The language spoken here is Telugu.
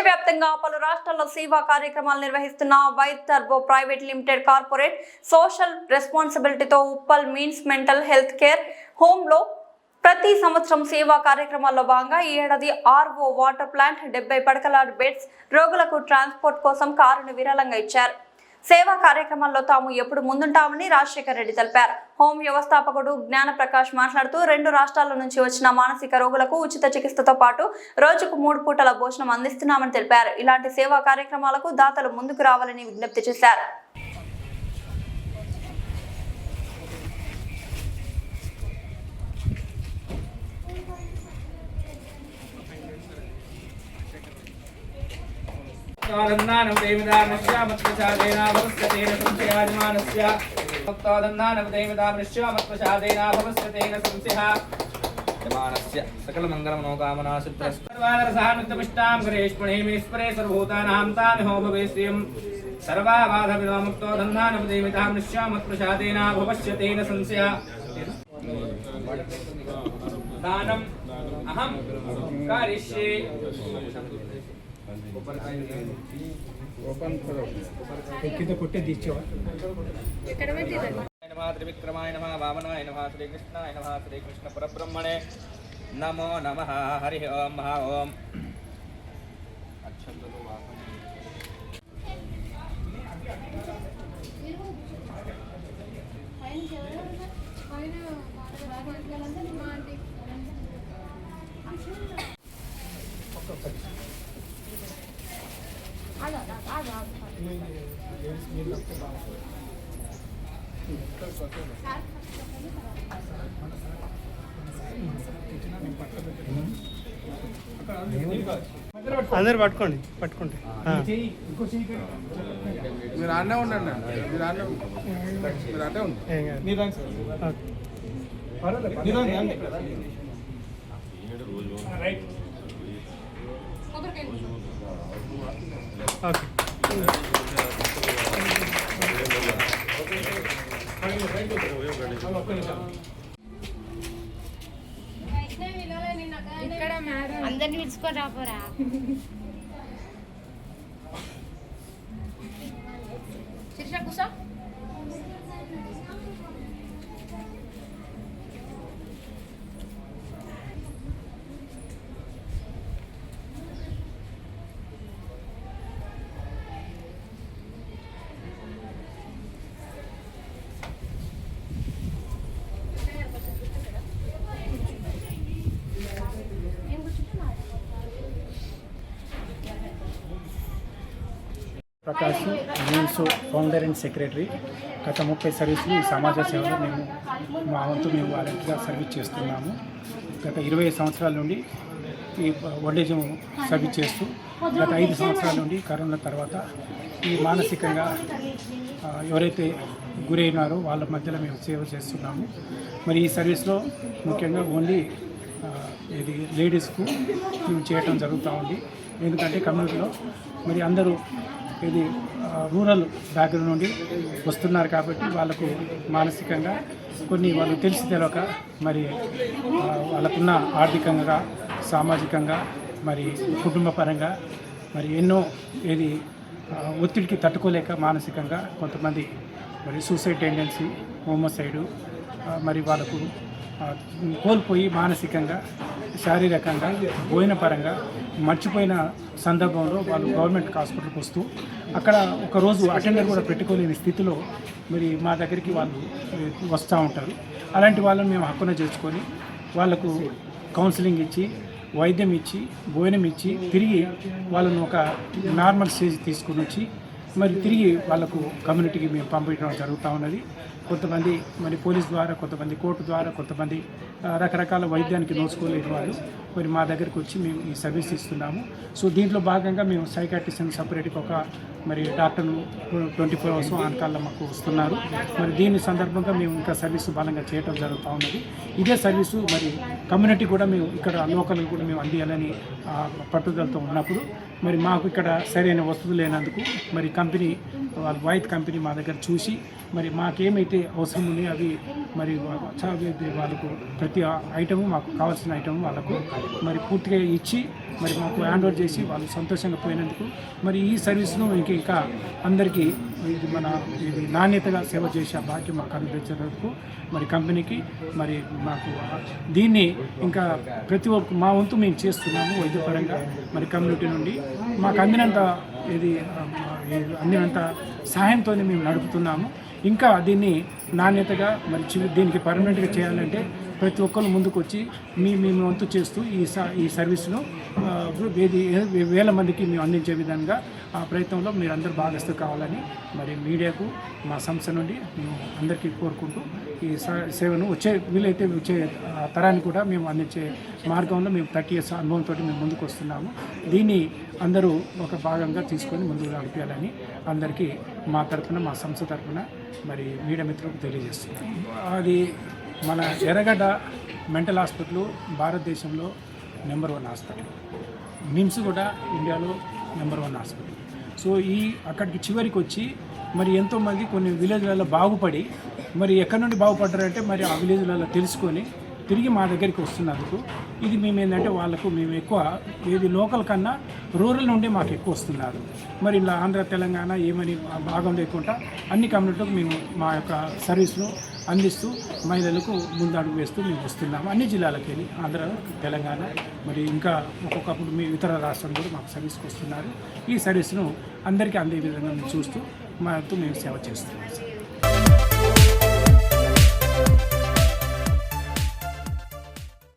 దేశవ్యాప్తంగా పలు రాష్ట్రాల్లో సేవా కార్యక్రమాలు నిర్వహిస్తున్న white turbo private limited corporate social రెస్పాన్సిబిలిటీతో Uppal means mental health care హోమ్లో ప్రతి సంవత్సరం సేవా కార్యక్రమాల్లో భాగంగా ఈ ఏడాది ఆర్ఓ వాటర్ ప్లాంట్ 70 పడకల బెడ్స్ రోగులకు ట్రాన్స్పోర్ట్ కోసం కారును విరాళంగా ఇచ్చారు. సేవా కార్యక్రమాల్లో తాము ఎప్పుడు ముందుంటామని రాజశేఖర్ రెడ్డి తెలిపారు. హోం వ్యవస్థాపకుడు జ్ఞానప్రకాష్ మాట్లాడుతూ 2 రాష్ట్రాల నుంచి వచ్చిన మానసిక రోగులకు ఉచిత చికిత్సతో పాటు రోజుకు 3 పూటల భోజనం అందిస్తున్నామని తెలిపారు. ఇలాంటి సేవా కార్యక్రమాలకు దాతలు ముందుకు రావాలని విజ్ఞప్తి చేశారు. सकल मंगल मनोकामना सिद्धिष्टां गणेशपणेश्वरे सर्वभूतानां तानि हो भवेश्रियं सर्वाबाधविमुक्तो दन्धानवदेवतां निश्यामत्प्रसादेन भवस्यतेन संशयः दानम् अहं करिष्ये. त्रिविक्रमाय नमः वामनाय नमः श्रीकृष्णाय नमः श्रीकृष्ण परब्रह्मणे नमो नमः. हरि ओम महा ओम. అందరు పట్టుకోండి పట్టుకోండి మీరు అన్నే ఉండండి. మీరు అన్నే ఓకే. అందరిని పిలుచుకొని రాపోరా. శిరీష కూసా. Prakash means founder and secretary. గత 30 సర్వీసులు ఈ సమాజ సేవలో మేము మా వంతు మేము వాలంటీర్గా సర్వీస్ చేస్తున్నాము. గత 20 సంవత్సరాల నుండి ఈ ఓల్డేజ్ సర్వీస్ చేస్తూ గత 5 సంవత్సరాల నుండి కరోనా తర్వాత ఈ మానసికంగా ఎవరైతే గురైనారో వాళ్ళ మధ్యలో మేము సేవ చేస్తున్నాము. మరి ఈ సర్వీస్లో ముఖ్యంగా ఓన్లీ ఇది లేడీస్కు మేము చేయటం జరుగుతూ ఉంది. ఎందుకంటే కమ్యూనిటీలో మరి అందరూ ఇది రూరల్ బ్యాక్గ్రౌండ్ నుండి వస్తున్నారు కాబట్టి వాళ్ళకు మానసికంగా కొన్ని వాళ్ళు తెలిసి తెలియక మరి వాళ్ళకున్న ఆర్థికంగా సామాజికంగా మరి కుటుంబ పరంగా మరి ఎన్నో ఏది ఒత్తిడికి తట్టుకోలేక మానసికంగా కొంతమంది మరి సూసైడ్ టెండెన్సీ హోమోసైడు మరి వాళ్ళకు కోల్పోయి మానసికంగా శారీరకంగా పోయిన పరంగా మర్చిపోయిన సందర్భంలో వాళ్ళు గవర్నమెంట్ హాస్పిటల్కి వస్తూ అక్కడ ఒకరోజు అటెండర్ కూడా పెట్టుకోలేని స్థితిలో మరి మా దగ్గరికి వాళ్ళు వస్తూ ఉంటారు. అలాంటి వాళ్ళని మేము హక్కున చేసుకొని వాళ్ళకు కౌన్సిలింగ్ ఇచ్చి వైద్యం ఇచ్చి భోజనం ఇచ్చి తిరిగి వాళ్ళను ఒక నార్మల్ స్టేజ్ తీసుకుని వచ్చి మరి తిరిగి వాళ్ళకు కమ్యూనిటీకి మేము పంపించడం జరుగుతూ ఉన్నది. కొంతమంది మరి పోలీస్ ద్వారా, కొంతమంది కోర్టు ద్వారా, కొంతమంది రకరకాల వైద్యానికి నోచుకోలేని వాళ్ళు మరి మా దగ్గరికి వచ్చి మేము ఈ సర్వీస్ ఇస్తున్నాము. సో దీంట్లో భాగంగా మేము సైకాట్రిస్ట్ సపరేట్గా ఒక మరి డాక్టర్లు 24 అవర్స్ ఆన్కాల్లో మాకు వస్తున్నారు. మరి దీని సందర్భంగా మేము ఇంకా సర్వీసు బలంగా చేయడం జరుగుతూ ఉన్నది. ఇదే సర్వీసు మరి కమ్యూనిటీ కూడా మేము ఇక్కడ లోకల్ కూడా మేము అందియాలని పట్టుదలతో ఉన్నప్పుడు మరి మాకు ఇక్కడ సరైన వసతులు లేనందుకు మరి కంపెనీ వాళ్ళ వైట్ కంపెనీ మా దగ్గర చూసి మరి మాకేమైతే అవసరం ఉంది అవి మరి వాళ్ళకు ప్రతి ఐటము మాకు కావాల్సిన ఐటమ్ వాళ్ళకు మరి పూర్తిగా ఇచ్చి మరి మాకు హ్యాండ్ ఓవర్ చేసి వాళ్ళు సంతోషంగా పోయినందుకు మరి ఈ సర్వీస్ను ఇంకా అందరికీ ఇది ఇది నాణ్యతగా సేవ చేసే భాగ్యం మాకు అనుభవించినందుకు మరి కంపెనీకి మరి మాకు దీన్ని ఇంకా ప్రతి ఒక్క మా వంతు మేము చేస్తున్నాము వైద్యపరంగా మరి కమ్యూనిటీ నుండి మాకు అందినంత సహాయంతో మేము నడుపుతున్నాము. ఇంకా దీన్ని నాణ్యతగా మరి దీనికి పర్మనెంట్గా చేయాలంటే ప్రతి ఒక్కరు ముందుకు వచ్చి మీ వంతు చేస్తూ ఈ సర్వీస్ను వేల మందికి మేము అందించే విధంగా ఆ ప్రయత్నంలో మీరు అందరూ భాగస్థులు కావాలని మరి మీడియాకు మా సంస్థ నుండి మేము అందరికీ కోరుకుంటూ ఈ సేవను వీలైతే వచ్చే తరాన్ని కూడా మేము అందించే మార్గంలో మేము 30 years అనుభవంతో మేము ముందుకు వస్తున్నాము. దీన్ని అందరూ ఒక భాగంగా తీసుకొని ముందుకు నడిపించాలని అందరికీ మా తరఫున మా సంస్థ తరఫున మరి మీడియా మిత్రులకు తెలియజేస్తున్నాం. అది మన ఎర్రగడ్డ మెంటల్ హాస్పిటల్ భారతదేశంలో నెంబర్ 1 హాస్పిటల్, మిమ్స్ కూడా ఇండియాలో నెంబర్ 1 హాస్పిటల్. సో అక్కడికి చివరికి వచ్చి మరి ఎంతోమంది కొన్ని విలేజ్లలో బాగుపడి మరి ఎక్కడి నుండి బాగుపడ్డారంటే మరి ఆ విలేజ్లలో తెలుసుకొని తిరిగి మా దగ్గరికి వస్తున్నందుకు ఇది మేము ఏంటంటే వాళ్ళకు మేము ఎక్కువ లోకల్ కన్నా రూరల్ నుండి మాకు ఎక్కువ వస్తున్నారు. మరి ఇలా ఆంధ్ర తెలంగాణ ఏమని భాగం లేకుండా అన్ని కమ్యూనిటీలకు మేము మా యొక్క సర్వీస్ను అందిస్తూ మహిళలకు ముందడుగు వేస్తూ మేము వస్తున్నాము. అన్ని జిల్లాలకు వెళ్ళి ఆంధ్ర తెలంగాణ మరి ఇంకా ఒక్కొక్కప్పుడు మీ ఇతర రాష్ట్రాలు కూడా మాకు సర్వీస్కి వస్తున్నారు. ఈ సర్వీస్ను అందరికీ అందే విధంగా మేము చూస్తూ మేము సేవ చేస్తున్నాం.